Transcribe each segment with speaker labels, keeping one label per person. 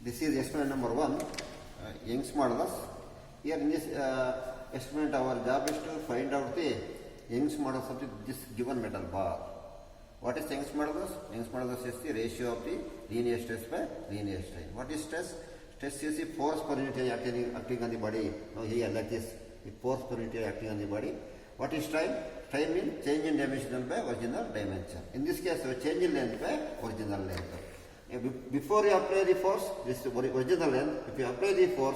Speaker 1: This is experiment number 1, Young's modulus. Here in this experiment, our job is to find out the Young's modulus of this given metal bar. What is Young's modulus? Young's modulus is the ratio of the linear stress by linear strain. What is stress? Stress is the force per unit area acting on the body. Now here like this, the force per unit area acting on the body. What is strain? Strain means change in dimension by original dimension. In this case, change in length by original length. Before you apply the force, this is original length. If you apply the force,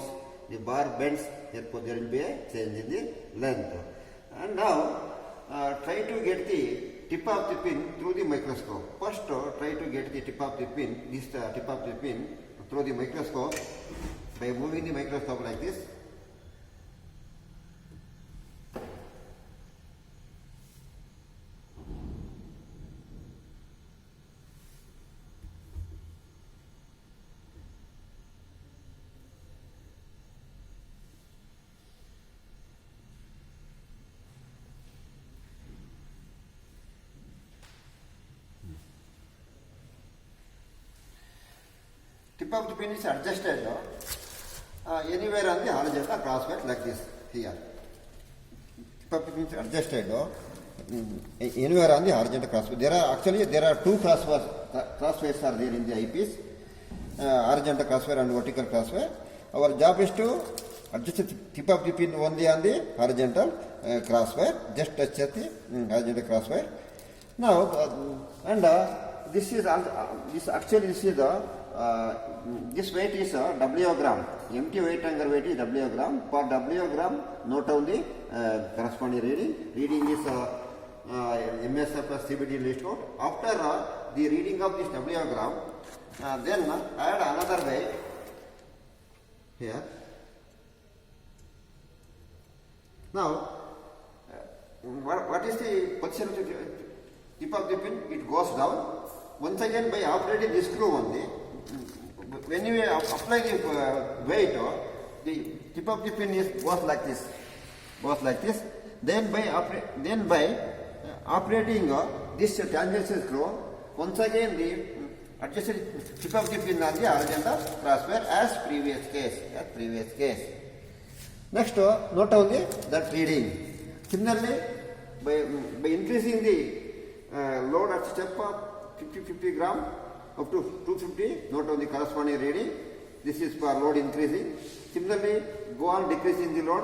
Speaker 1: the bar bends, therefore there will be a change in the length. And now, try to get the tip of the pin through the microscope. First, try to get the tip of the pin, this tip of the pin through the microscope by moving the microscope like this. Tip of the pin is adjusted anywhere on the horizontal crosswise like this here. Tip of the pin is adjusted anywhere on the horizontal crosswise. There are two crossways are there in the eyepiece, horizontal crosswise and vertical crosswise. Our job is to adjust the tip of the pin only on the horizontal crosswise. Just touch the horizontal crosswise. Now this is the this weight is W-gram. Empty weight and weight is W-gram. For W-gram, note down the corresponding reading. Reading is MSF plus CBD list code. After the reading of this W-gram, then add another weight here. Now, what is the position of the tip of the pin? It goes down. Once again, by operating this screw only, when you apply the weight, the tip of the pin goes like this. Then by operating this tangential screw, once again the adjusted tip of the pin on the horizontal crosswise as previous case. Next, note only that reading. Similarly, by increasing the load at step of 50 gram up to 250, note on the corresponding reading. This is for load increasing. Similarly, go on decreasing the load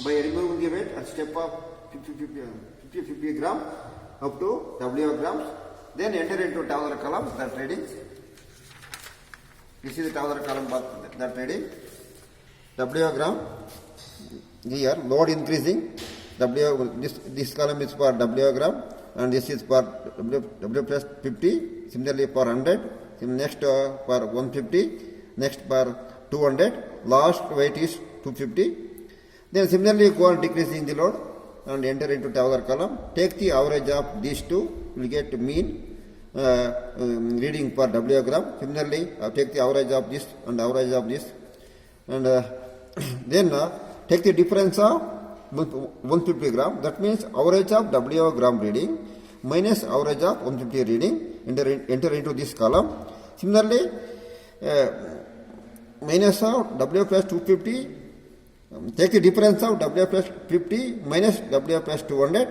Speaker 1: by removing the weight at step of 50 gram up to W grams. Then enter into tabular column that readings. This is the tabular column that reading. W gram. Here load increasing. This column is for W gram. And this is for W plus 50, similarly for 100, next for 150, next for 200, last weight is 250. Then similarly go on decreasing the load and enter into tabular column. Take the average of these two, you will get mean reading for W gram. Similarly take the average of this and average of this, and then take the difference of 150 gram, that means average of W gram reading minus average of 150 reading, enter into this column. Similarly, minus of W plus 250, take the difference of W plus 50 minus W plus 200,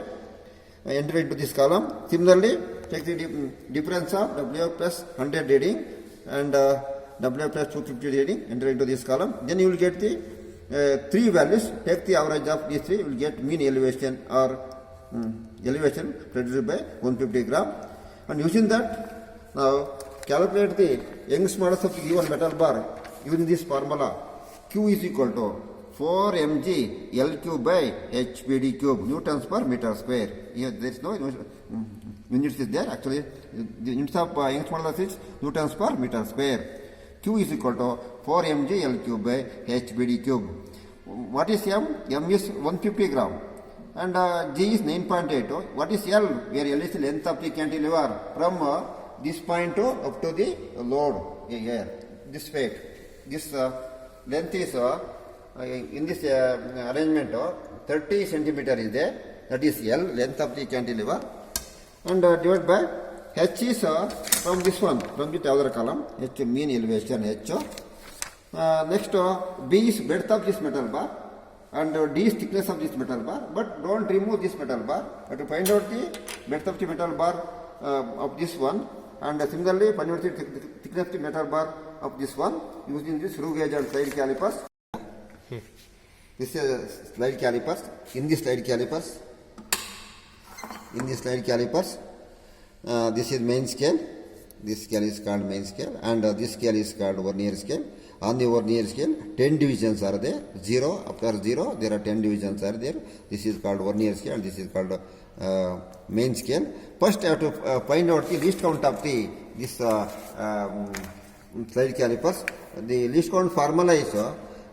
Speaker 1: enter into this column. Similarly, take the difference of W plus 100 reading and W plus 250 reading, enter into this column. Then you will get the three values. Take the average of these three, you will get mean elevation or elevation produced by 150 gram. And using that, now calculate the Young's modulus of the given metal bar using this formula. Q is equal to 4 mg L cube by HPD cube, newtons per meter square. Here there is no units is there. Actually, the units of Young's modulus is newtons per meter square. Q is equal to 4 mg L cube by HPD cube. What is M? M is 150 gram. And G is 9.8. What is L? Where L is the length of the cantilever from this point up to the load here. This weight. This length is in this arrangement 30 centimeter is there. That is L, length of the cantilever. And divided by H is from this one, from the tabular column, H mean elevation H. Next, B is breadth of this metal bar and D is thickness of this metal bar, but don't remove this metal bar. But to find out the breadth of the metal bar of this one, and similarly find out the thickness of the metal bar of this one using this screw gauge and slide calipers. This is slide calipers. In this slide calipers, this is main scale. This scale is called main scale, and this scale is called vernier scale. On the vernier scale, 10 divisions are there. 0, after 0, there are 10 divisions are there. This is called vernier scale, and this is called main scale. First, I have to find out the least count of this slide calipers. The least count formula is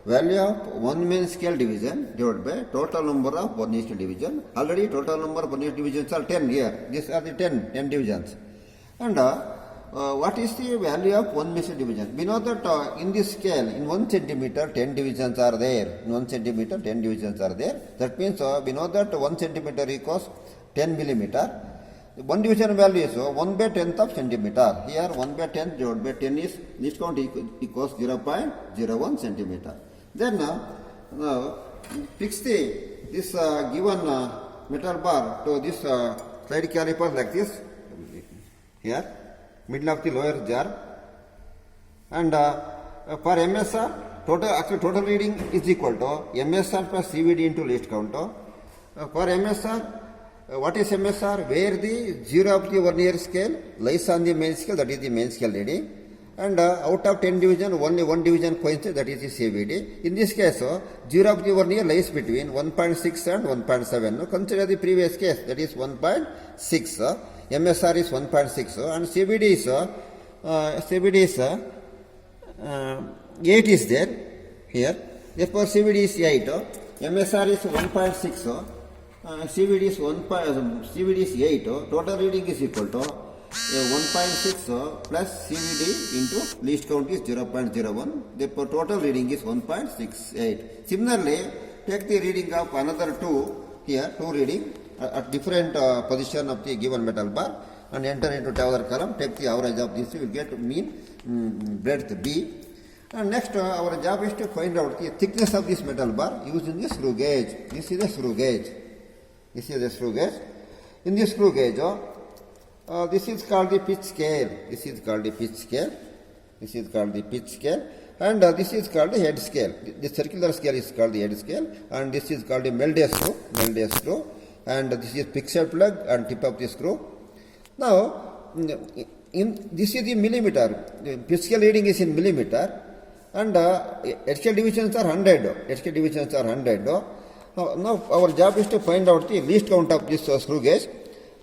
Speaker 1: value of one main scale division divided by total number of vernier scale division. Already total number of vernier divisions are 10 here. These are the 10 divisions. And what is the value of one main scale division? We know that in this scale, in 1 centimeter, 10 divisions are there. In 1 centimeter, 10 divisions are there. That means we know that 1 centimeter equals 10 millimeter. One division value is 1 by 10th of centimeter. Here 1 by 10 divided by 10 is least count equals 0.01 centimeter. Then fix this given metal bar to this slide caliper like this. Here, middle of the lower jar, and for MSR, total reading is equal to MSR plus CVD into least count. For MSR, what is MSR? Where the 0 of the vernier scale lies on the main scale, that is the main scale reading, and out of 10 division, only 1 division coincides, that is the CVD. In this case, 0 of the vernier lies between 1.6 and 1.7. Consider the previous case, that is 1.6. MSR is 1.6 and CVD is 8 is there here. Therefore, CVD is 8. MSR is 1.6. CVD is 8. Total reading is equal to 1.6 plus CVD into least count is 0.01. Therefore, total reading is 1.68. Similarly, take the reading of another 2 here, 2 reading at different position of the given metal bar, and enter into tabular column. Take the average of this, you will get mean breadth B. And next, our job is to find out the thickness of this metal bar using the screw gauge. This is the screw gauge. In this screw gauge, this is called the pitch scale. And this is called the head scale. The circular scale is called the head scale, and this is called the Meldau screw. And this is fixed plug and tip of the screw. Now, this is the millimeter. The pitch scale reading is in millimeter, and head scale divisions are 100. Now, our job is to find out the least count of this screw gauge.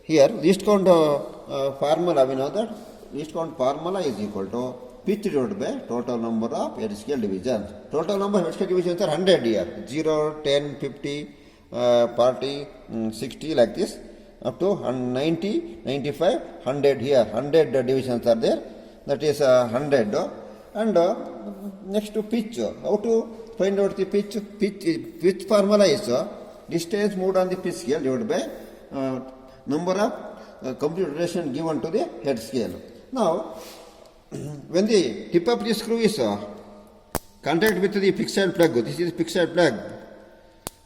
Speaker 1: Here, least count formula, we know that least count formula is equal to pitch divided by total number of head scale divisions. Total number of head scale divisions are 100 here. 0, 10, 50, 40, 60 like this, up to 90, 95, 100 here. 100 divisions are there. That is 100. And next to pitch. How to find out the pitch? Pitch formula is distance moved on the pitch scale divided by number of complete rotation given to the head scale. Now, when the tip of the screw is contact with the fixed plug, this is fixed plug.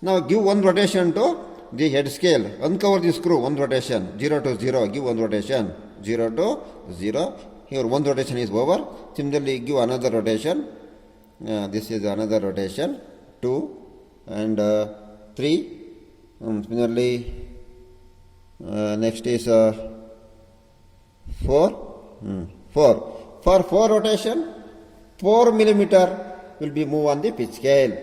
Speaker 1: Now give one rotation to the head scale. Uncover the screw, one rotation, 0 to 0. Give one rotation, 0 to 0. Here one rotation is over. Similarly, give another rotation. This is another rotation, 2 and 3. Similarly, next is 4. 4. For 4 rotation, 4 millimeter will be moved on the pitch scale.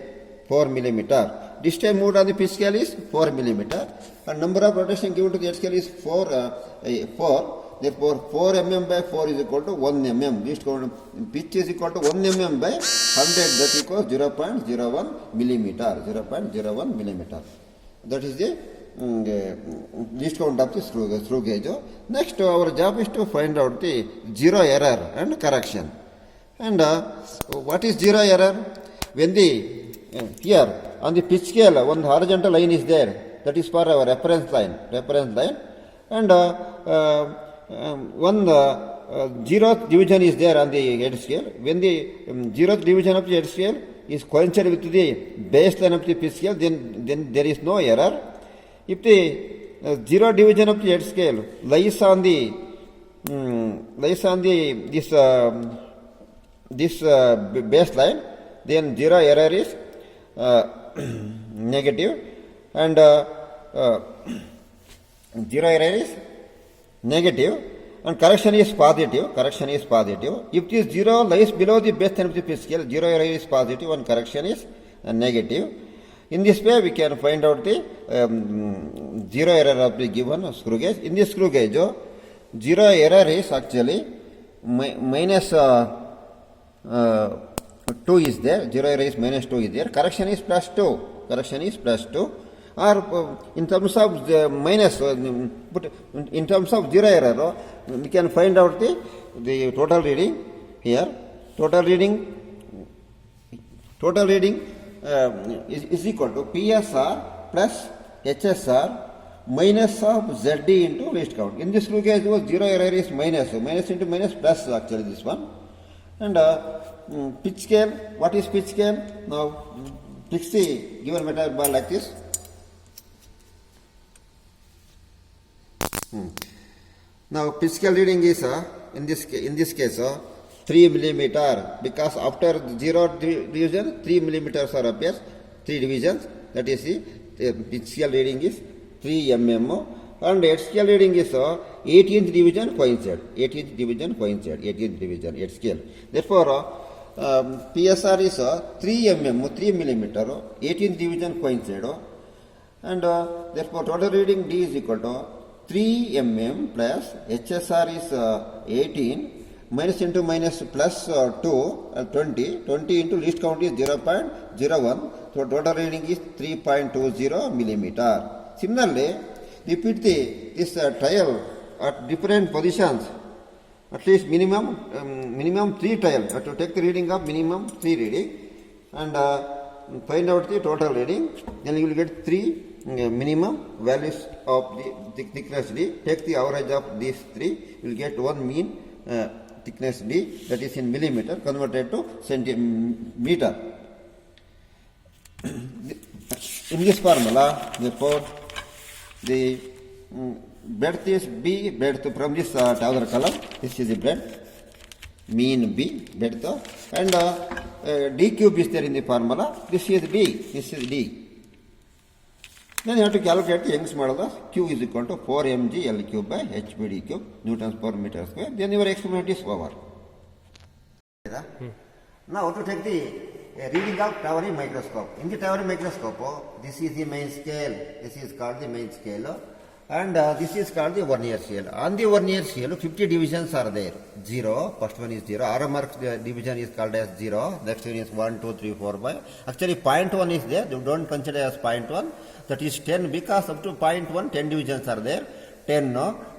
Speaker 1: 4 millimeter. Distance moved on the pitch scale is 4 millimeter, and number of rotation given to the head scale is 4. Therefore, 4 mm by 4 is equal to 1 mm. Least count pitch is equal to 1 mm by 100. That equals 0.01 millimeter. 0.01 millimeter. That is the least count of the screw gauge. Next, our job is to find out the zero error and correction. And what is zero error? When the here on the pitch scale, one horizontal line is there. That is for our reference line. And one zeroth division is there on the head scale. When the zeroth division of the head scale is coincided with the baseline of the pitch scale, then there is no error. If the zero division of the head scale lies on the this baseline, then zero error is negative, and zero error is negative, and correction is positive. If this zero lies below the baseline of the pitch scale, zero error is positive and correction is negative. In this way, we can find out the zero error of the given screw gauge. In this screw gauge, zero error is actually minus 2 is there. Zero error is minus 2 is there. Correction is plus 2. Or in terms of the minus, but in terms of zero error, we can find out the total reading here. Total reading is equal to PSR plus HSR minus of ZD into least count. In this screw gauge, zero error is minus into minus plus actually this one. And pitch scale, what is pitch scale? Now fix the given metal bar like this. Now pitch scale reading is in this case 3 millimeter, because after zero division 3 millimeters are appears, 3 divisions, that is the pitch scale reading is 3 mm, and head scale reading is 18th division coincide, 18th division head scale. Therefore PSR is 3 millimeter, 18th division coincide, and therefore total reading D is equal to 3 mm plus HSR is 18 minus into minus plus 2 20 into least count is 0.01, so total reading is 3.20 millimeter. Similarly, repeat this trial at different positions, at least minimum 3 trial. You have to take the reading of minimum 3 reading and find out the total reading. Then you will get 3 minimum values of the thickness D. Take the average of these 3. You will get one mean thickness D, that is in millimeter converted to centimeter. In this formula, therefore, the breadth is B, breadth from this tabular column. This is the breadth, mean B, breadth, and D cube is there in the formula. This is D. Then you have to calculate the Young's modulus. Q is equal to 4 mg L cube by HPD cube, Newtons per meter square. Then your experiment is over. Now to take the reading of towering microscope. In the towering microscope, this is the main scale. This is called the main scale. And this is called the vernier scale. On the vernier scale, 50 divisions are there. 0, first one is 0. RMR division is called as 0. Next one is 1, 2, 3, 4, 5. Actually, 0.1 is there. You don't consider as 0.1. That is 10, because up to 0.1, 10 divisions are there. 10,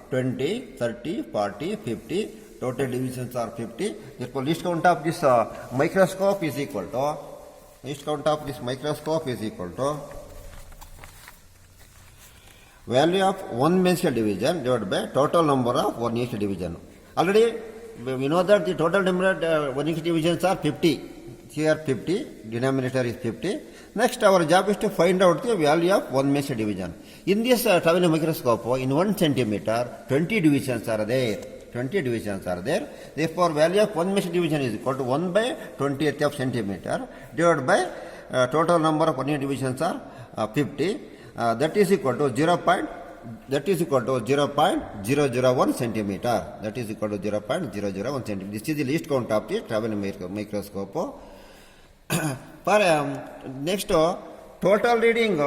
Speaker 1: 20, 30, 40, 50. Total divisions are 50. Therefore, least count of this microscope is equal to value of one main scale division divided by total number of vernier scale division. Already we know that the total number of vernier scale divisions are 50. Here 50, denominator is 50. Next, our job is to find out the value of one main scale division. In this traveling microscope, in 1 centimeter, 20 divisions are there. Therefore, value of one main scale division is equal to 1 by 20th of centimeter divided by total number of vernier divisions are 50. That is equal to 0.001 centimeter. This is the least count of the traveling microscope. For next, total reading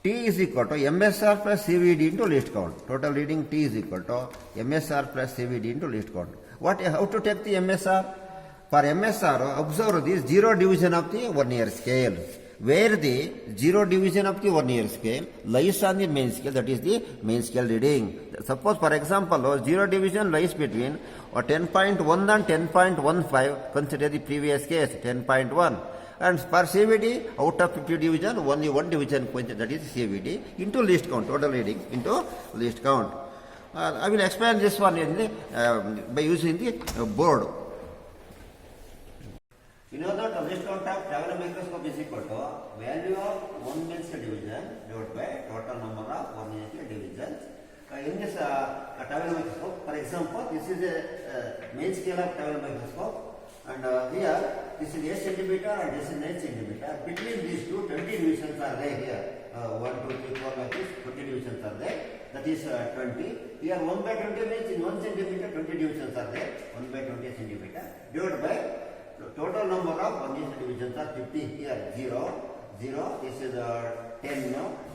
Speaker 1: T is equal to MSR plus CVD into least count. Total reading T is equal to MSR plus CVD into least count. How to take the MSR? For MSR, observe the zero division of the vernier scale, where the zero division of the vernier scale lies on the main scale, that is the main scale reading. Suppose, for example, zero division lies between 10.1 and 10.15, consider the previous case, 10.1. And for CVD, out of 50 division, only one division, that is CVD, into least count, total reading into least count. I will explain this one in the, by using the board. You know that the list count of traveler microscope is equal to value of one means division divided by total number of one unit divisions. In this traveler microscope, for example, this is a main scale of traveler microscope. And here, this is 8 centimeter and this is 9 centimeter. Between these two, 20 divisions are there here. 1, 2, 3, 4 like this, 20 divisions are there. That is 20. Here 1 by 20 means in 1 centimeter, 20 divisions are there. 1 by 20 centimeter. Divided by total number of 1 inch divisions are 50. Here 0, 0. This is 10,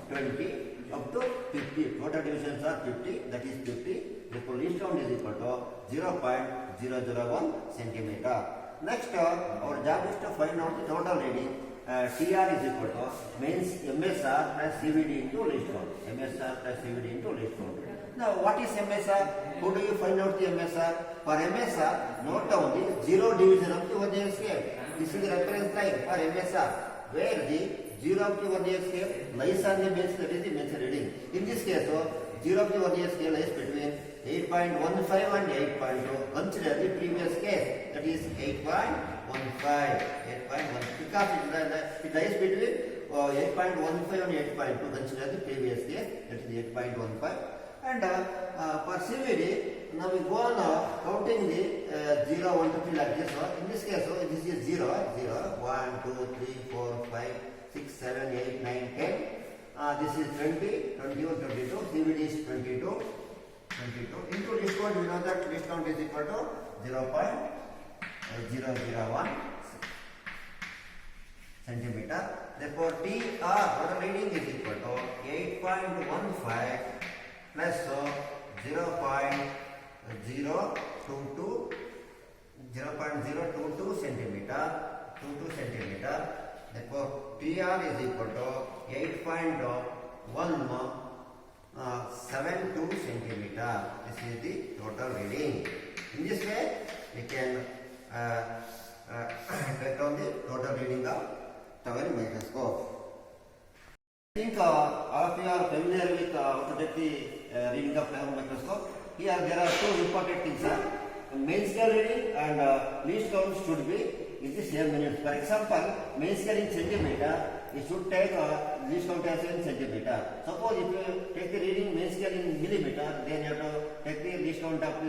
Speaker 1: 20, up to 50. Total divisions are 50. That is 50. Therefore, least count is equal to 0.001 centimeter. Next, our job is to find out the total reading. TR is equal to means MSR plus CVD into least count. MSR plus CVD into least count. Now, what is MSR? How do you find out the MSR? For MSR, note down the 0 division up to 1 year scale. This is the reference line for MSR, where the 0 up to 1 year scale lies on the means, that is the means reading. In this case, 0 up to 1 year scale lies between 8.15 and 8.2. Consider the previous case, that is 8.15. Because it lies between 8.15 and 8.2. Consider the previous case, that is 8.15. And for CVD, now we go on counting the 0, 1, 2, 3 like this. In this case, this is 0, 1, 2, 3, 4, 5, 6, 7, 8, 9, 10. This is 20, 21, 22. CVD is 22. Into this count, we know that this count is equal to 0.001 centimeter. Therefore, TR, total reading is equal to 8.15 plus 0.022 centimeter. Therefore, TR is equal to 8.172 centimeter. This is the total reading. In this way, we can get down the total reading of traveling microscope. I think all of you are familiar with how to take the reading of traveling microscope. Here there are two important things. Main scale reading and least count should be in the same minutes. For example, main scale in centimeter, it should take least count as in centimeter. Suppose if you take the reading main scale in millimeter, then you have to take the least count of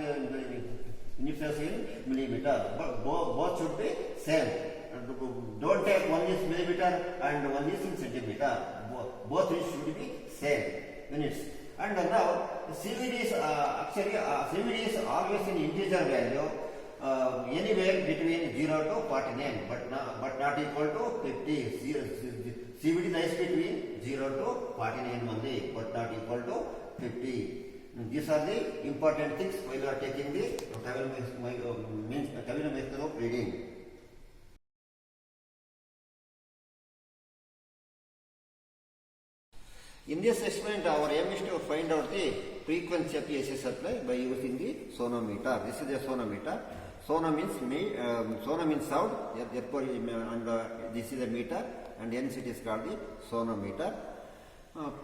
Speaker 1: units as in millimeter. But both should be same. Don't take one is millimeter and one is in centimeter. Both should be same units. And now CVD is CVD is always in integer value, anywhere between 0 to 49, but not equal to 50. CVD lies between 0 to 49 only, but not equal to 50. These are the important things while you are taking the traveling microscope reading. In this experiment, our aim is to find out the frequency of AC supply by using the sonometer. This is a sonometer. Sono means sound. Therefore, and this is a meter, and hence it is called the sonometer.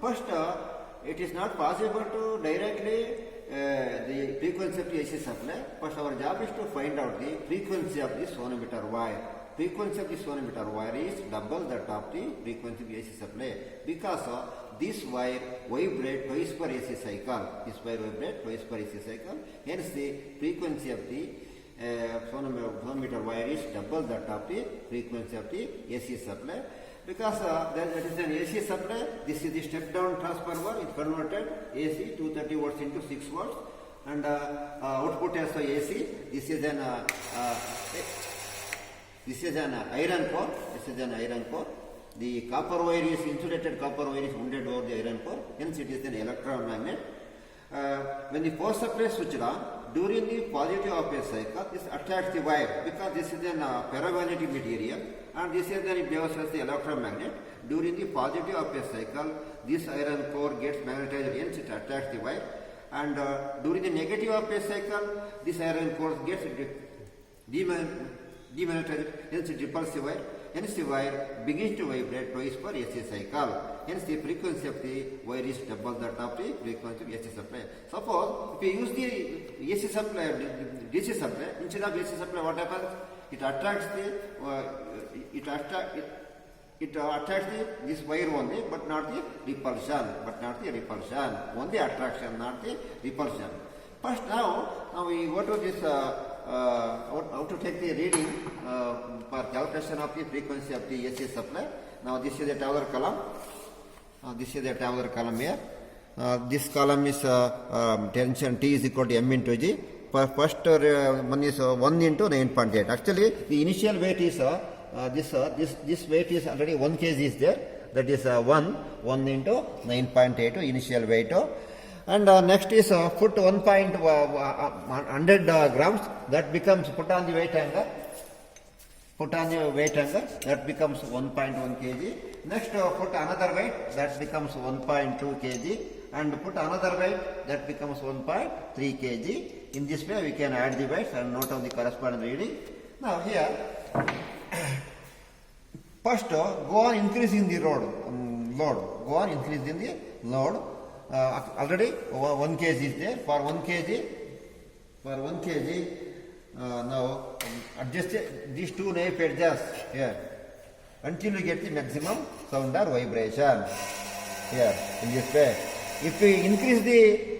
Speaker 1: First, it is not possible to directly the frequency of the AC supply. First, our job is to find out the frequency of the sonometer wire. Frequency of the sonometer wire is double that of the frequency of the AC supply, because this wire vibrates twice per AC cycle. This wire vibrates twice per AC cycle. Hence, the frequency of the sonometer wire is double that of the frequency of the AC supply. Because that is an AC supply, this is the step down transformer. It converted AC 230 volts into 6 volts, and output as AC. This is an iron core. This is an iron core. The copper wire is insulated copper wire is wounded over the iron core. Hence, it is an electron magnet. When the power supply is switched on, during the positive of a cycle, this attracts the wire, because this is an ferromagnetic material, and this is then it behaves as the electron magnet. During the positive of a cycle, this iron core gets magnetized, hence it attracts the wire. And during the negative of a cycle, this iron core gets demagnetized, hence it repels the wire. hence the wire begins to vibrate twice per AC cycle. Hence the frequency of the wire is double that of the frequency of AC supply. Suppose if you use the AC supply, DC supply, instead of AC supply, what happens? It attracts this wire only, but not the repulsion. Only attraction, not the repulsion. First, now we go to this how to take the reading for calculation of the frequency of the AC supply. Now this is the tabular column. Here. This column is tension T is equal to M into G. First one is 1 into 9.8. Actually, the initial weight is this weight is already 1 kg is there. That is 1 into 9.8 initial weight. And next is put 100 grams. That becomes put on the weight hanger. That becomes 1.1 kg. Next put another weight. That becomes 1.2 kg. And put another weight. That becomes 1.3 kg. In this way we can add the weights and note of the corresponding reading. Now here, first go on increasing the load. Go on increasing the load. Already 1 kg is there. For 1 kg, now adjust these two knife edges here until you get the maximum sound or vibration here in this way. If we increase the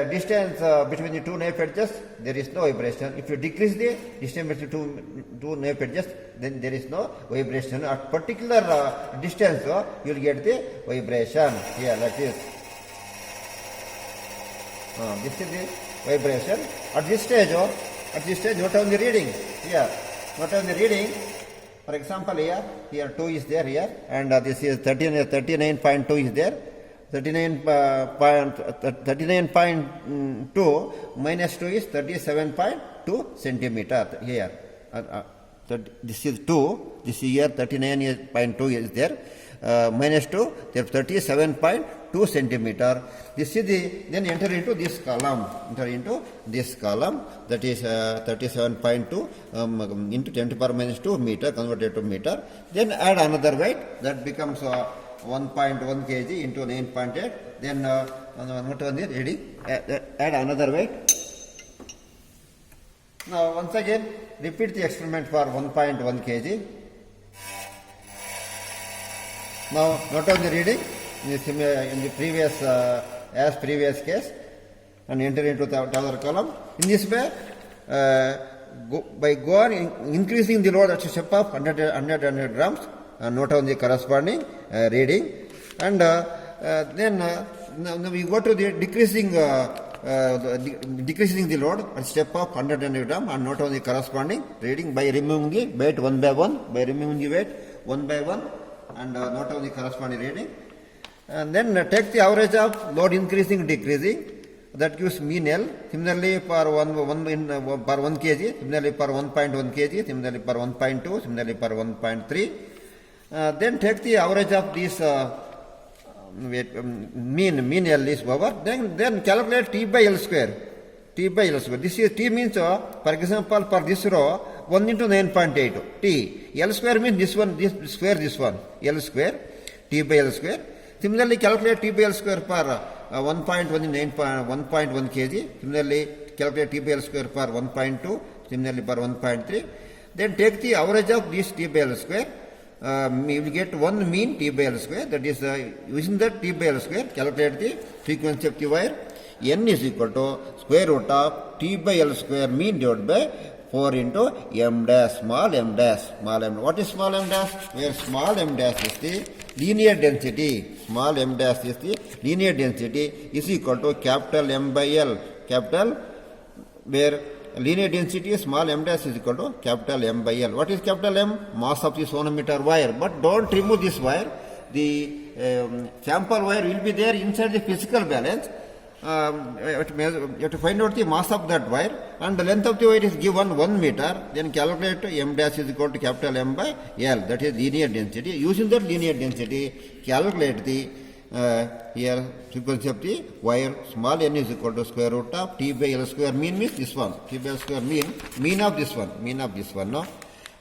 Speaker 1: distance between the two knife edges, there is no vibration. If you decrease the distance between two knife edges, then there is no vibration. At particular distance, you will get the vibration here like this. This is the vibration. At this stage, note down the reading here. Note down the reading. For example, here 2 is there here, and this is 39.2 is there. 39.2 minus 2 is 37.2 centimeter here. This is 2. This is here 39.2 is there. Minus 2, there 37.2 centimeter. This is the, then enter into this column. That is 37.2 into 10 to the power minus 2 meter, converted to meter. Then add another weight. That becomes 1.1 kg into 9.8. Then note on the reading. Add another weight. Now once again repeat the experiment for 1.1 kg. Now note on the reading in the previous as previous case and enter into the other column. In this way, by go on increasing the load at a step of 100 grams, note on the corresponding reading, and then now we go to the decreasing the load at step of 100 grams and note on the corresponding reading by removing the weight one by one. And note of the corresponding reading, and then take the average of load increasing decreasing, that gives mean L. Similarly for 1 kg, similarly for 1.1 kg, similarly for 1.2, similarly for 1.3. Then take the average of this mean L is over. Then calculate T by L square. This is T means for example for this row 1 into 9.8 T. L square means this one, this one. L square, T by L square. Similarly, calculate T by L square for 1.1 kg. Similarly, calculate T by L square for 1.2. Similarly, for 1.3. Then take the average of this T by L square. You will get one mean T by L square. That is, using that T by L square, calculate the frequency of the wire. N is equal to square root of T by L square mean divided by 4 into m dash, small m dash. What is small m dash? Where small m dash is the linear density. Small m dash is the linear density is equal to capital M by L. Capital, where linear density small m dash is equal to capital M by L. What is capital M? Mass of the sonometer wire. But don't remove this wire. The sample wire will be there inside the physical balance. You have to find out the mass of that wire, and the length of the wire is given 1 meter. Then calculate m dash is equal to capital M by L. That is linear density. Using that linear density, calculate the here frequency of the wire. Small n is equal to square root of T by L square mean means this one. T by L square mean of this one. No?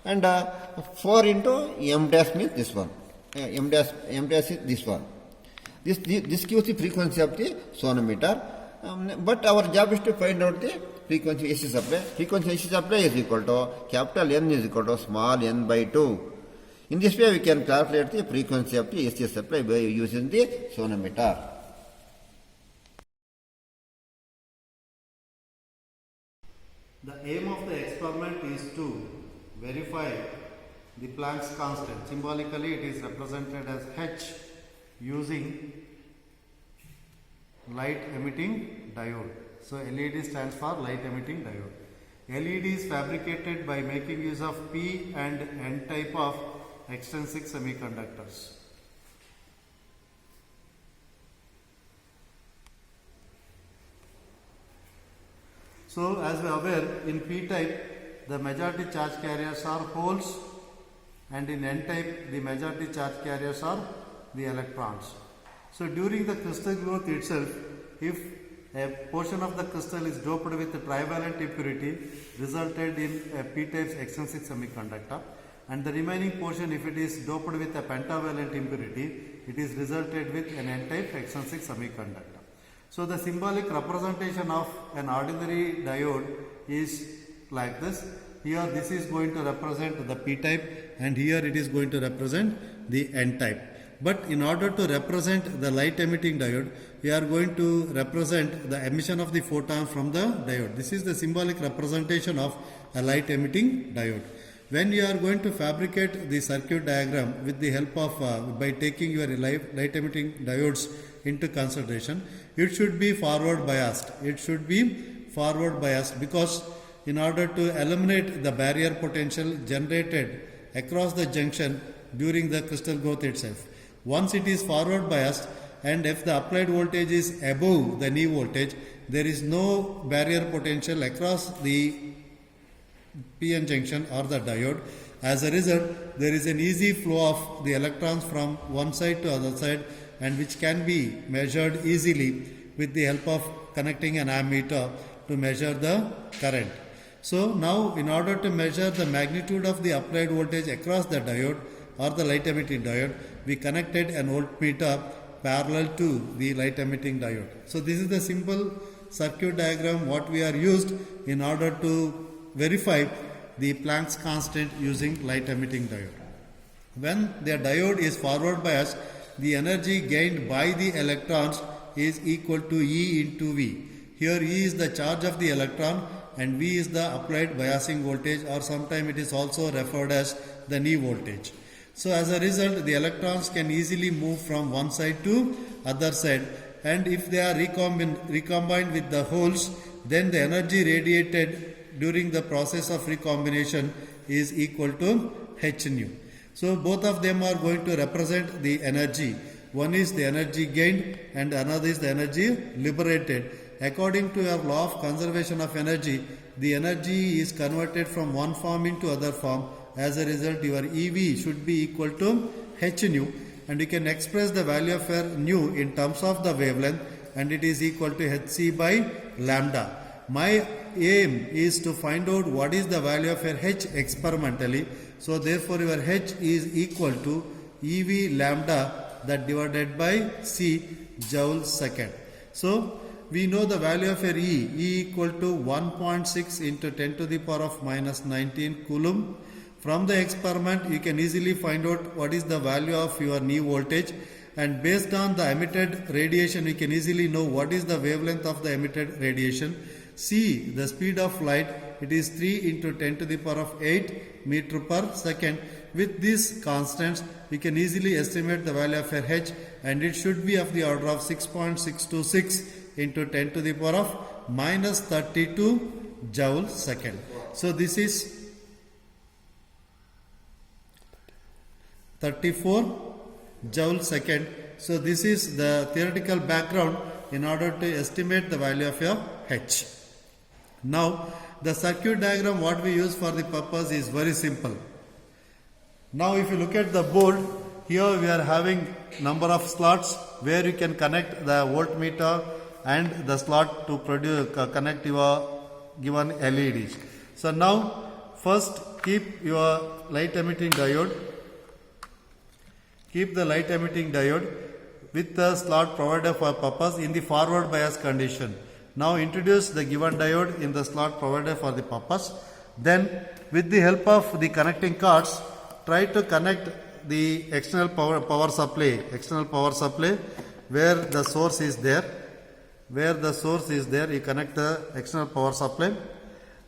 Speaker 1: and 4 into m dash means this one. M dash is this one. This gives the frequency of the sonometer. But our job is to find out the frequency AC supply. Frequency AC supply is equal to capital N is equal to small n by 2. In this way, we can calculate the frequency of the AC supply by using the sonometer.
Speaker 2: The aim of the experiment is to verify the Planck's constant. Symbolically, it is represented as H using light emitting diode. So LED stands for light emitting diode. LED is fabricated by making use of P and N type of extrinsic semiconductors. So as we are aware, in P type the majority charge carriers are holes, and in N type the majority charge carriers are the electrons. So during the crystal growth itself, if a portion of the crystal is doped with a trivalent impurity, resulted in a p-type extrinsic semiconductor, and the remaining portion, if it is doped with a pentavalent impurity, it is resulted with an n-type extrinsic semiconductor. So the symbolic representation of an ordinary diode is like this. Here this is going to represent the p-type, and here it is going to represent the n-type. But in order to represent the light emitting diode, we are going to represent the emission of the photon from the diode. This is the symbolic representation of a light emitting diode. When you are going to fabricate the circuit diagram with the help of by taking your light emitting diodes into consideration, it should be forward biased. It should be forward biased because in order to eliminate the barrier potential generated across the junction during the crystal growth itself. Once it is forward biased, and if the applied voltage is above the knee voltage, there is no barrier potential across the PN junction or the diode. As a result, there is an easy flow of the electrons from one side to other side, and which can be measured easily with the help of connecting an ammeter to measure the current. So now, in order to measure the magnitude of the applied voltage across the diode or the light emitting diode, we connected an voltmeter parallel to the light emitting diode. So this is the simple circuit diagram what we are used in order to verify the Planck's constant using light emitting diode. When the diode is forward biased, the energy gained by the electrons is equal to E into V. Here E is the charge of the electron and V is the applied biasing voltage, or sometimes it is also referred as the knee voltage. So as a result, the electrons can easily move from one side to other side, and if they are recombined with the holes, then the energy radiated during the process of recombination is equal to h nu. So both of them are going to represent the energy. One is the energy gained and another is the energy liberated. According to your law of conservation of energy, the energy is converted from one form into other form. As a result, your EV should be equal to h nu, and you can express the value of your nu in terms of the wavelength, and it is equal to hc by lambda. My aim is to find out what is the value of your h experimentally. So therefore your h is equal to EV lambda that divided by C joule second. So we know the value of your E equal to 1.6 into 10 to the power of minus 19 coulomb. From the experiment, you can easily find out what is the value of your knee voltage, and based on the emitted radiation, you can easily know what is the wavelength of the emitted radiation. C, the speed of light, it is 3 into 10 to the power of 8 meter per second. With these constants, you can easily estimate the value of your H, and it should be of the order of 6.626 into 10 to the power of minus 32 joule second. So this is 34 joule second. So this is the theoretical background in order to estimate the value of your H. Now the circuit diagram what we use for the purpose is very simple. Now if you look at the board, here we are having number of slots where you can connect the voltmeter and the slot to produce connect your given LEDs. So now first keep your light emitting diode. Keep the light emitting diode with the slot provided for purpose in the forward bias condition. Now introduce the given diode in the slot provided for the purpose. Then with the help of the connecting cords, try to connect the external power supply where the source is there. Where the source is there, you connect the external power supply.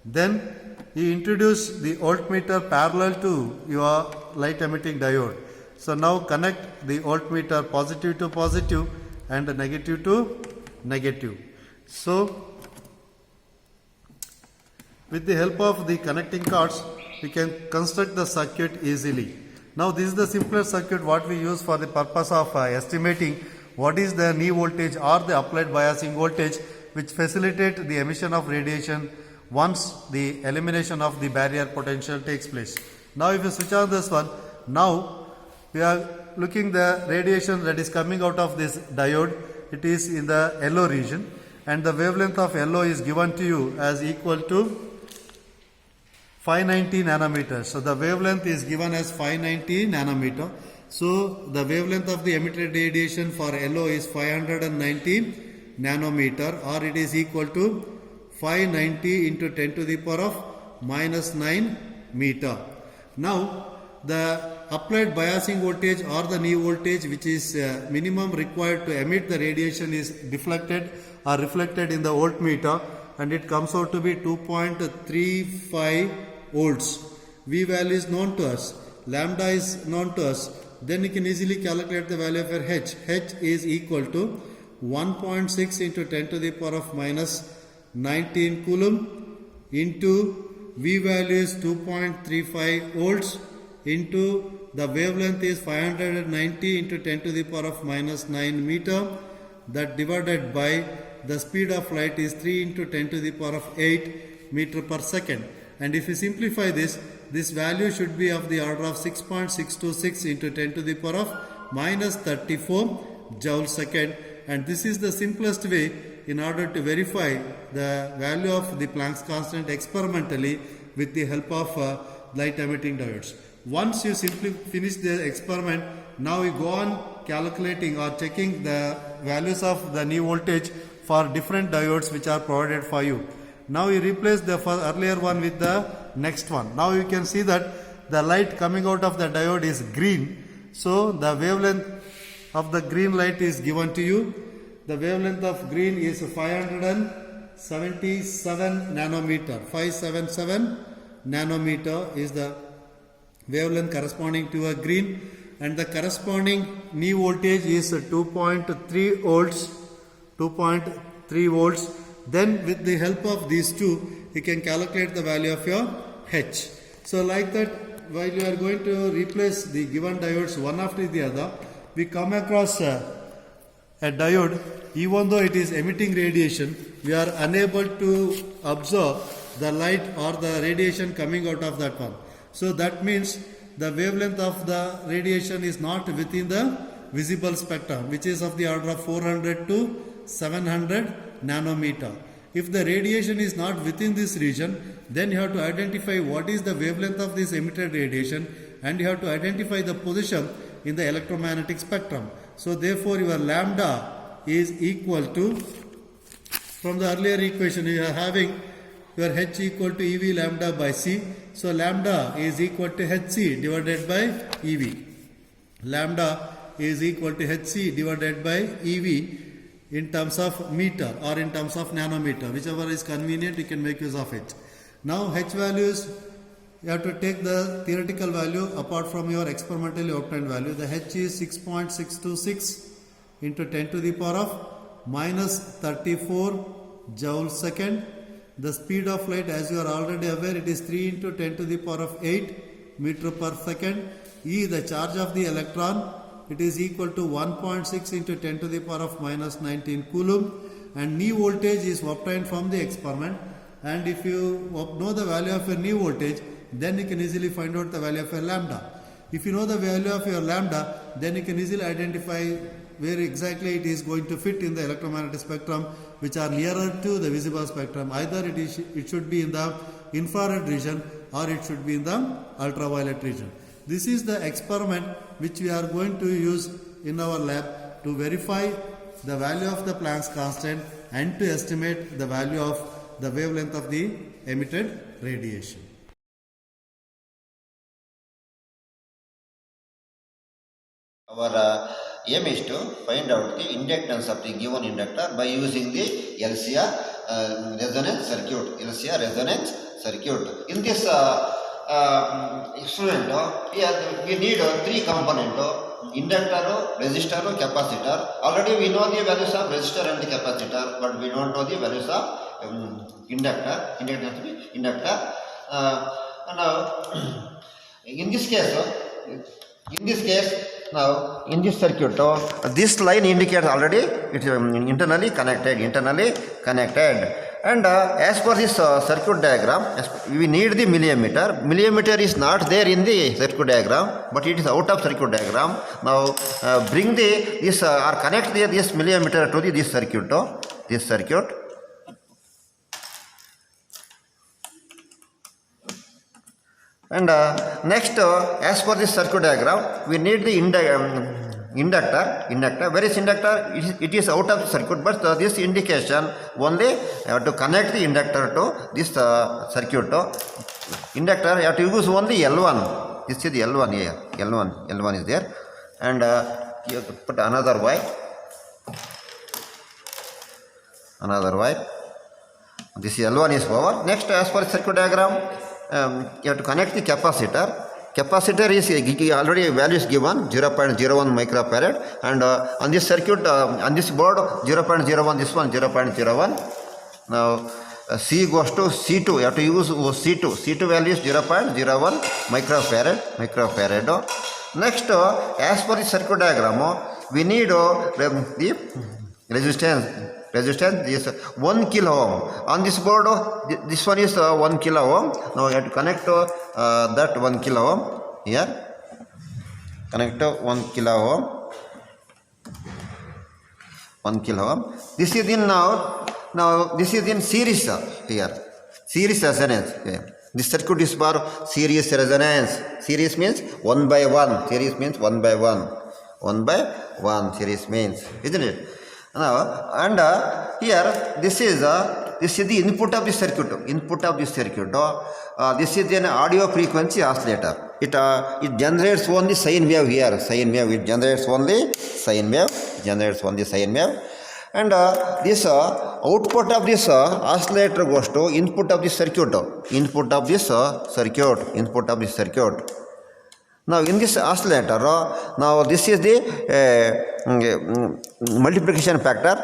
Speaker 2: Then you introduce the voltmeter parallel to your light emitting diode. So now connect the voltmeter positive to positive and negative to negative. So with the help of the connecting cords, we can construct the circuit easily. Now this is the simplest circuit what we use for the purpose of estimating what is the knee voltage or the applied biasing voltage which facilitate the emission of radiation once the elimination of the barrier potential takes place. Now if you switch on this one, now we are looking the radiation that is coming out of this diode. It is in the yellow region and the wavelength of yellow is given to you as equal to 590 nanometers. So the wavelength is given as 590 nanometer. So the wavelength of the emitted radiation for yellow is 590 nanometer, or it is equal to 590 into 10 to the power of minus 9 meter. Now the applied biasing voltage or the knee voltage which is minimum required to emit the radiation is deflected or reflected in the voltmeter, and it comes out to be 2.35 volts. V value is known to us, lambda is known to us. Then you can easily calculate the value of your H. H is equal to 1.6 into 10 to the power of minus 19 coulomb into V value is 2.35 volts into the wavelength is 590 into 10 to the power of minus 9 meter, that divided by the speed of light is 3 into 10 to the power of 8 meter per second. And if you simplify this value should be of the order of 6.626 into 10 to the power of minus 34 joule second. And this is the simplest way in order to verify the value of the Planck's constant experimentally with the help of light emitting diodes. Once you simply finish the experiment, now you go on calculating or checking the values of the knee voltage for different diodes which are provided for you. Now you replace the earlier one with the next one. Now you can see that the light coming out of the diode is green. So the wavelength of the green light is given to you. The wavelength of green is 577 nanometer. 577 nanometer is the wavelength corresponding to a green, and the corresponding knee voltage is 2.3 volts. 2.3 volts. Then with the help of these two, you can calculate the value of your H. So like that, while you are going to replace the given diodes one after the other, we come across a diode. Even though it is emitting radiation, we are unable to absorb the light or the radiation coming out of that one. So that means the wavelength of the radiation is not within the visible spectrum, which is of the order of 400 to 700 nanometer. If the radiation is not within this region, then you have to identify what is the wavelength of this emitted radiation, and you have to identify the position in the electromagnetic spectrum. So therefore your lambda is equal to, from the earlier equation you are having your H equal to EV lambda by C. So lambda is equal to HC divided by EV. Lambda is equal to HC divided by EV in terms of meter or in terms of nanometer, whichever is convenient, you can make use of it. Now H values, you have to take the theoretical value apart from your experimentally obtained value. The H is 6.626 into 10 to the power of minus 34 joule second. The speed of light, as you are already aware, it is 3 into 10 to the power of 8 meter per second. E, the charge of the electron, it is equal to 1.6 into 10 to the power of minus 19 coulomb, and knee voltage is obtained from the experiment. And if you know the value of your knee voltage, then you can easily find out the value of your lambda. If you know the value of your lambda, then you can easily identify where exactly it is going to fit in the electromagnetic spectrum, which are nearer to the visible spectrum. Either it should be in the infrared region, or it should be in the ultraviolet region. This is the experiment which we are going to use in our lab to verify the value of the Planck's constant and to estimate the value of the wavelength of the emitted radiation.
Speaker 1: Our aim is to find out the inductance of the given inductor by using the LCR resonance circuit. LCR resonance circuit. In this experiment, here we need three components: inductor, resistor, capacitor. Already we know the values of resistor and the capacitor, but we don't know the values of inductor. Inductor. Now, in this case, now in this circuit, this line indicates already it is internally connected. And as per this circuit diagram, we need the millimeter. Millimeter is not there in the circuit diagram, but it is out of circuit diagram. Now bring this or connect this millimeter to this circuit. And next, as per this circuit diagram, we need the inductor. Where is inductor? It is out of the circuit, but this indication only to connect the inductor to this circuit. Inductor, you have to use only L1. This is the L1 here. L1 is there. And you have to put another wire. This L1 is power. Next, as per circuit diagram, you have to connect the capacitor. Capacitor is already value is given 0.01 microfarad, and on this circuit, on this board 0.01, this one 0.01. Now C goes to C2. You have to use C2. C2 value is 0.01 microfarad. Next, as per the circuit diagram, we need the resistance is 1 kilo ohm. On this board, this one is 1 kilo ohm. Now we have to connect that 1 kilo ohm here. Connect 1 kilo ohm. 1 kilo ohm. This is in now this is in series here. Series resonance. Here. This circuit is for series resonance. Series means 1 by 1. Series means 1 by 1. 1 by 1 series means, isn't it? Now, and here this is the input of the circuit. This is an audio frequency oscillator. It generates only sine wave here. It generates only sine wave. And this output of this oscillator goes to input of the circuit. Now in this oscillator, now this is the multiplication factor.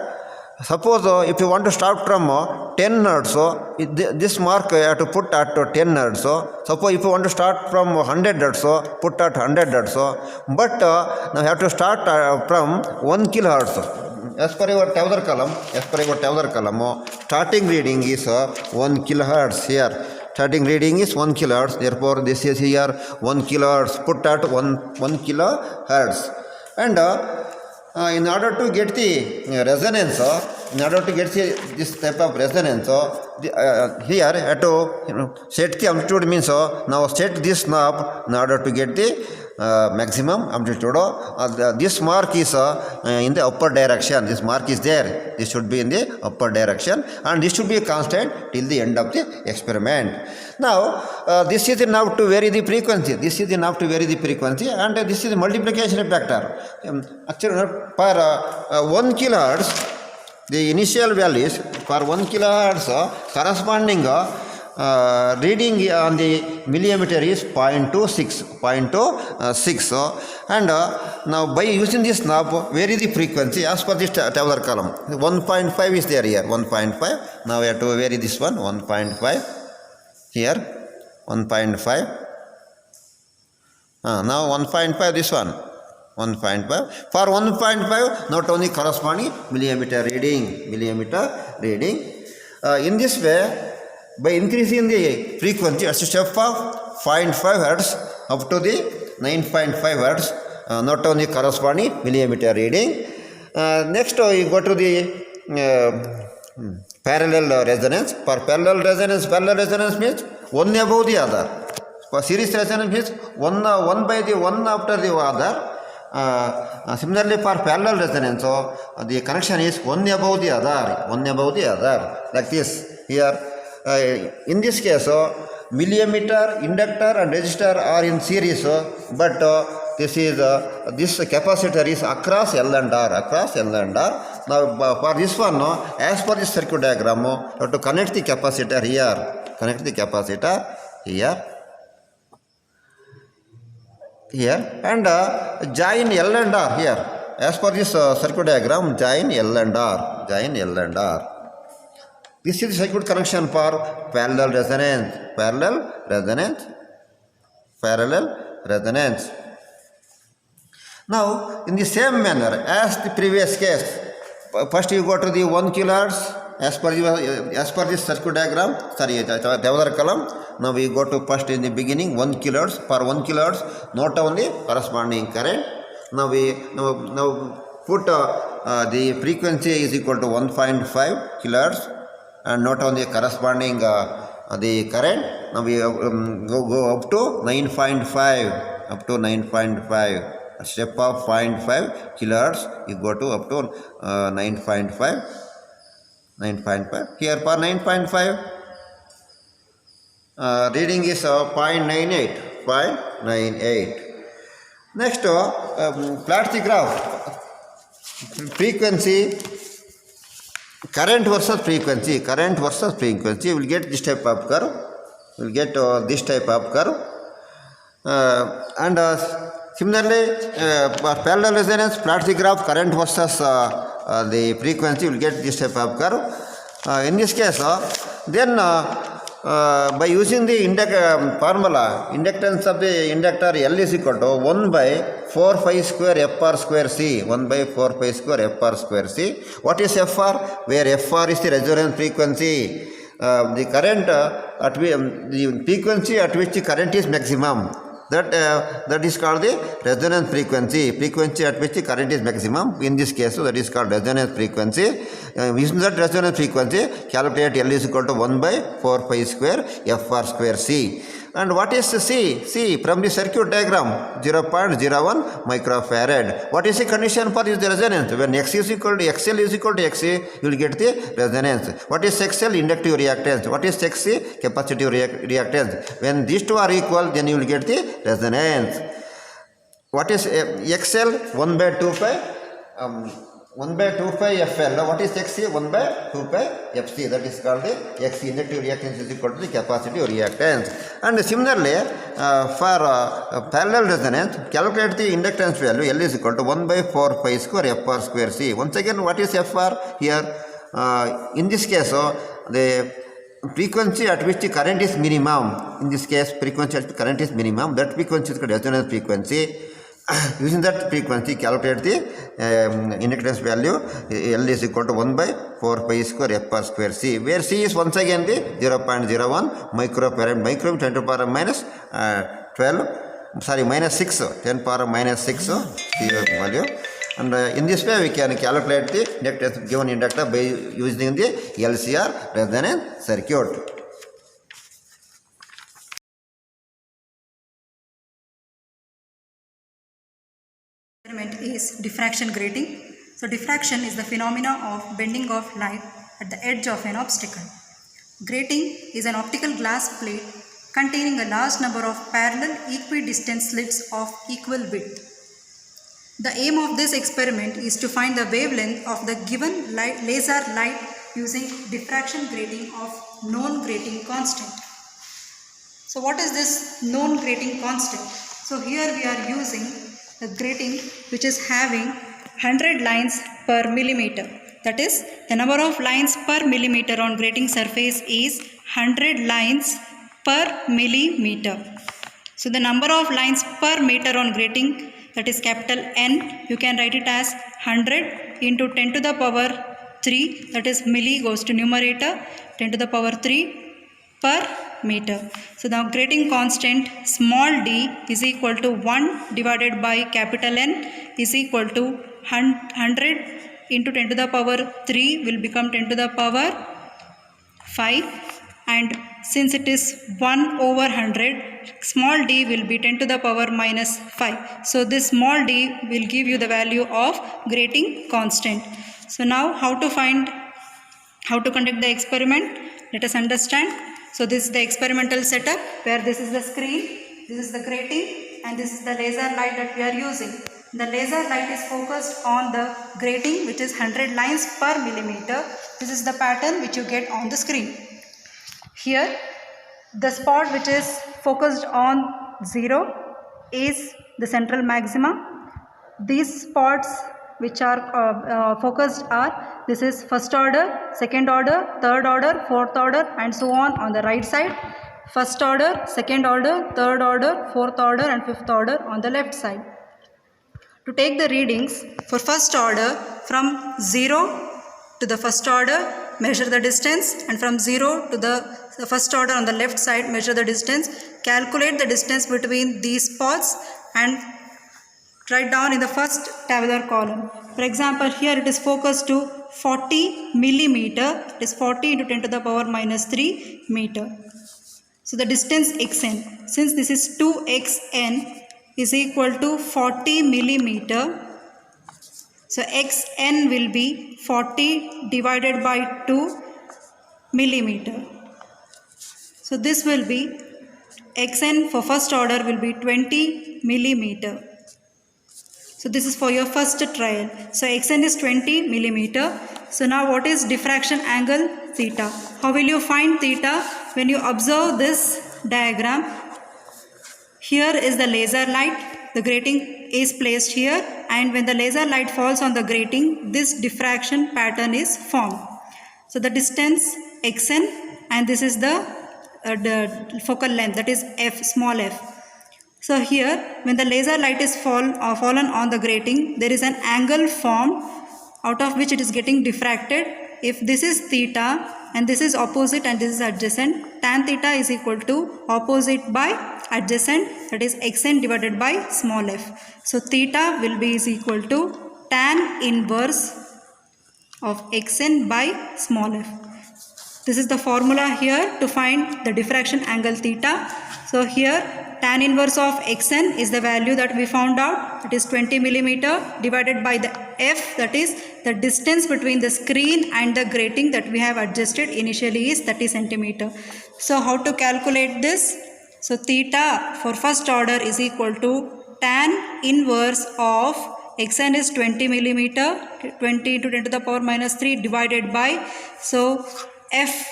Speaker 1: Suppose if you want to start from 10 hertz, this mark you have to put at 10 hertz. Suppose if you want to start from 100 hertz, put at 100 hertz. But now you have to start from 1 kilohertz. As per your Taylor column, starting reading is 1 kilohertz here. Starting reading is 1 kilohertz. Therefore, this is here 1 kilohertz. Put at 1 kilohertz. And in order to get the resonance, this type of resonance, here I have to set the amplitude means now set this knob in order to get the maximum amplitude. This mark is in the upper direction. This mark is there. This should be in the upper direction, and this should be a constant till the end of the experiment. Now, this is enough to vary the frequency. And this is the multiplication factor. Actually, for 1 kilohertz, the initial values for 1 kilohertz corresponding reading on the millimeter is 0.26. And now by using this knob, vary the frequency as per this tabular column. 1.5 is there here, 1.5. Now we have to vary this one, 1.5 here, 1.5. Now 1.5 this one, 1.5. For 1.5, not only corresponding millimeter reading. In this way, by increasing the frequency at a step of 0.5 hertz up to the 9.5 hertz, not only corresponding millimeter reading. Next, you go to the parallel resonance. For parallel resonance means one above the other. For series resonance means one by the one after the other. Similarly, for parallel resonance, the connection is one above the other, like this. Here, in this case, millimeter, inductor, and resistor are in series, but this capacitor is across L and R. Now, for this one, as per this circuit diagram, you have to connect the capacitor here, and join L and R here. As per this circuit diagram, join L and R. This is the circuit connection for parallel resonance. Now, in the same manner as the previous case, first you go to the 1 kilohertz as per this circuit diagram. The other column. Now we go to first in the beginning 1 kilohertz. For 1 kilohertz, note down the corresponding current. Now put the frequency is equal to 1.5 kilohertz and note down the corresponding the current. Now we go up to 9.5. Step of 0.5 kilohertz, you go to up to 9.5. Here for 9.5, reading is 0.98. Next, plot the graph. Frequency, current versus frequency. You will get this type of curve. And similarly, parallel resonance, plot the graph, current versus the frequency, you will get this type of curve. In this case, then by using the formula, inductance of the inductor L is equal to 1 by 4 pi square Fr square C. What is Fr? Where Fr is the resonance frequency. The current the frequency at which the current is maximum. That is called the resonance frequency. Frequency at which the current is maximum. In this case, that is called resonance frequency. Using that resonance frequency, calculate L is equal to 1 by 4 pi square Fr square C. And what is C? C from the circuit diagram 0.01 microfarad. What is the condition for this resonance? When XL is equal to XC, you will get the resonance. What is XL? Inductive reactance. What is XC? Capacitive reactance. When these two are equal, then you will get the resonance. What is XL? 1 by 2 pi. 1 by 2 pi FL. What is XC? 1 by 2 pi FC. That is called the XC. Inductive reactance is equal to the capacitive reactance. And similarly, for parallel resonance, calculate the inductance value. L is equal to 1 by 4 pi square Fr square C. Once again, what is Fr here? In this case, the frequency at which the current is minimum. In this case, frequency at which the current is minimum. That frequency is called resonance frequency. Using that frequency, calculate the inductance value. L is equal to 1 by 4 pi square Fr square C, where C is once again the 0.01 microfarad. Micro 10 to the power minus 6, 10 power minus 6 value. And in this way, we can calculate the inductance given inductor by using the LCR resonance circuit.
Speaker 3: Is diffraction grating. So diffraction is the phenomena of bending of light at the edge of an obstacle. Grating is an optical glass plate containing a large number of parallel equidistant slits of equal width. The aim of this experiment is to find the wavelength of the given laser light using diffraction grating of known grating constant. So what is this known grating constant? So here we are using a grating which is having 100 lines per millimeter. That is, the number of lines per millimeter on grating surface is 100 lines per millimeter. So the number of lines per meter on grating, that is capital N, you can write it as 100 into 10 to the power 3, that is milli goes to numerator, 10 to the power 3 per meter. So the grating constant small d is equal to 1 divided by capital N is equal to 100 into 10 to the power 3 will become 10 to the power 5, and since it is 1 over 100, small d will be 10 to the power minus 5. So this small d will give you the value of grating constant. So now how to conduct the experiment? Let us understand. So this is the experimental setup where this is the screen, this is the grating, and this is the laser light that we are using. The laser light is focused on the grating, which is 100 lines per millimeter. This is the pattern which you get on the screen. Here the spot which is focused on 0 is the central maxima. These spots which are focused are, this is first order, second order, third order, fourth order, and so on the right side. First order, second order, third order, fourth order, and fifth order on the left side. To take the readings for first order, from 0 to the first order, measure the distance, and from 0 to the first order on the left side, measure the distance. Calculate the distance between these spots and write down in the first tabular column. For example, here it is focused to 40 millimeter. It is 40 into 10 to the power minus 3 meter. So the distance xn, since this is 2xn is equal to 40 millimeter. So xn will be 40 divided by 2 millimeter. So this will be, xn for first order will be 20 millimeter. So this is for your first trial. So xn is 20 millimeter. So now what is diffraction angle? Theta. How will you find theta? When you observe this diagram, here is the laser light. The grating is placed here, and when the laser light falls on the grating, this diffraction pattern is formed. So the distance xn, and this is the focal length, that is f, small f. So here, when the laser light is fallen on the grating, there is an angle formed out of which it is getting diffracted. If this is theta and this is opposite and this is adjacent, tan theta is equal to opposite by adjacent, that is xn divided by small f. So theta will be is equal to tan inverse of xn by small f. This is the formula here to find the diffraction angle theta. So here tan inverse of xn is the value that we found out, it is 20 millimeter, divided by the f, that is the distance between the screen and the grating that we have adjusted initially is 30 centimeter. So how to calculate this? So theta for first order is equal to tan inverse of xn is 20 millimeter, 20 into 10 to the power minus 3 divided by, so f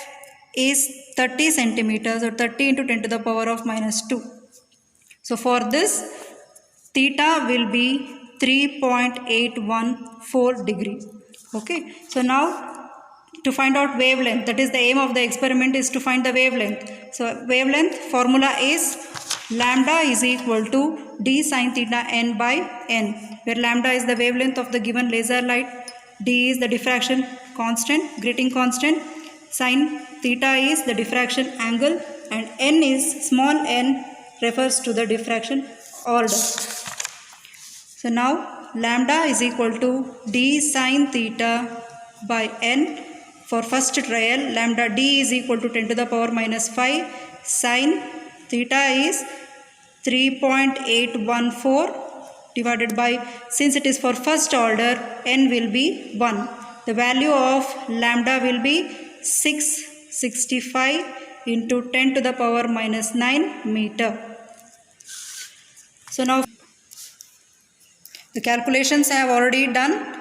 Speaker 3: is 30 centimeters, or 30 into 10 to the power of minus 2. So for this, theta will be 3.814 degree. Okay. So now to find out wavelength, that is the aim of the experiment, is to find the wavelength. So wavelength formula is lambda is equal to d sin theta n by n, where lambda is the wavelength of the given laser light, d is the diffraction constant, grating constant, sin theta is the diffraction angle, and n is small n refers to the diffraction order. So now lambda is equal to d sin theta by n. For first trial, lambda d is equal to 10 to the power minus 5, sin theta is 3.814 divided by, since it is for first order, n will be 1. The value of lambda will be 665 into 10 to the power minus 9 meter. So now the calculations I have already done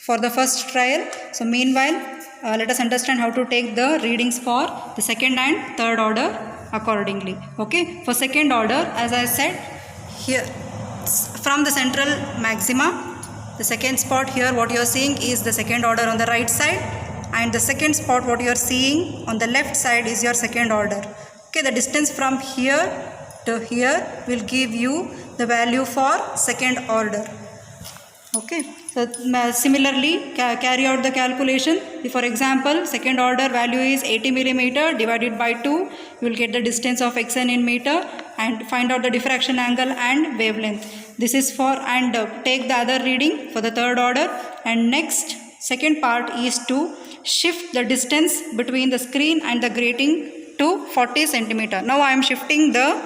Speaker 3: for the first trial. So meanwhile, let us understand how to take the readings for the second and third order accordingly. Okay, for second order, as I said, here from the central maxima, the second spot here what you are seeing is the second order on the right side, and the second spot what you are seeing on the left side is your second order. Okay, the distance from here to here will give you the value for second order. Okay, so similarly carry out the calculation. For example, second order value is 80 millimeter, divided by 2, you will get the distance of xn in meter, and find out the diffraction angle and wavelength. This is for, and take the other reading for the third order. And next, second part is to shift the distance between the screen and the grating to 40 centimeter. Now I am shifting the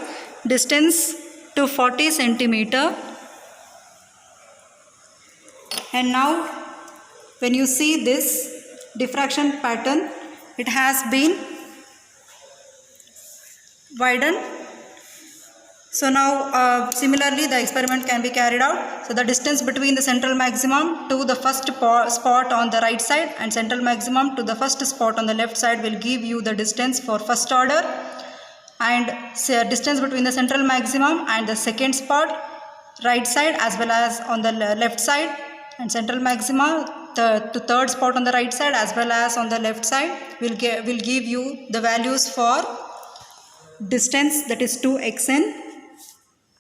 Speaker 3: distance to 40 centimeter. And now when you see this diffraction pattern, it has been widened. So now similarly the experiment can be carried out. So the distance between the central maximum to the first spot on the right side and central maximum to the first spot on the left side will give you the distance for first order, and distance between the central maximum and the second spot right side as well as on the left side, and central maximum the third spot on the right side as well as on the left side will give you the values for distance, that is 2xn.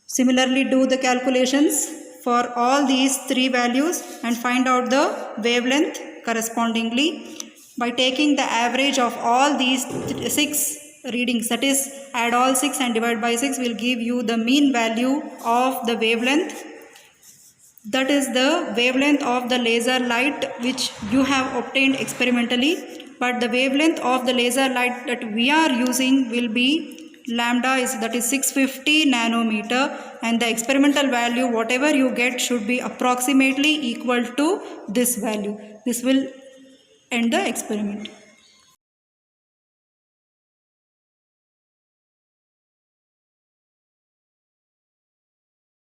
Speaker 3: Similarly, do the calculations for all these three values and find out the wavelength correspondingly by taking the average of all these 6 readings, that is add all 6 and divide by 6 will give you the mean value of the wavelength. That is the wavelength of the laser light which you have obtained experimentally, but the wavelength of the laser light that we are using will be lambda is, that is 650 nanometer, and the experimental value whatever you get should be approximately equal to this value. This will end the experiment.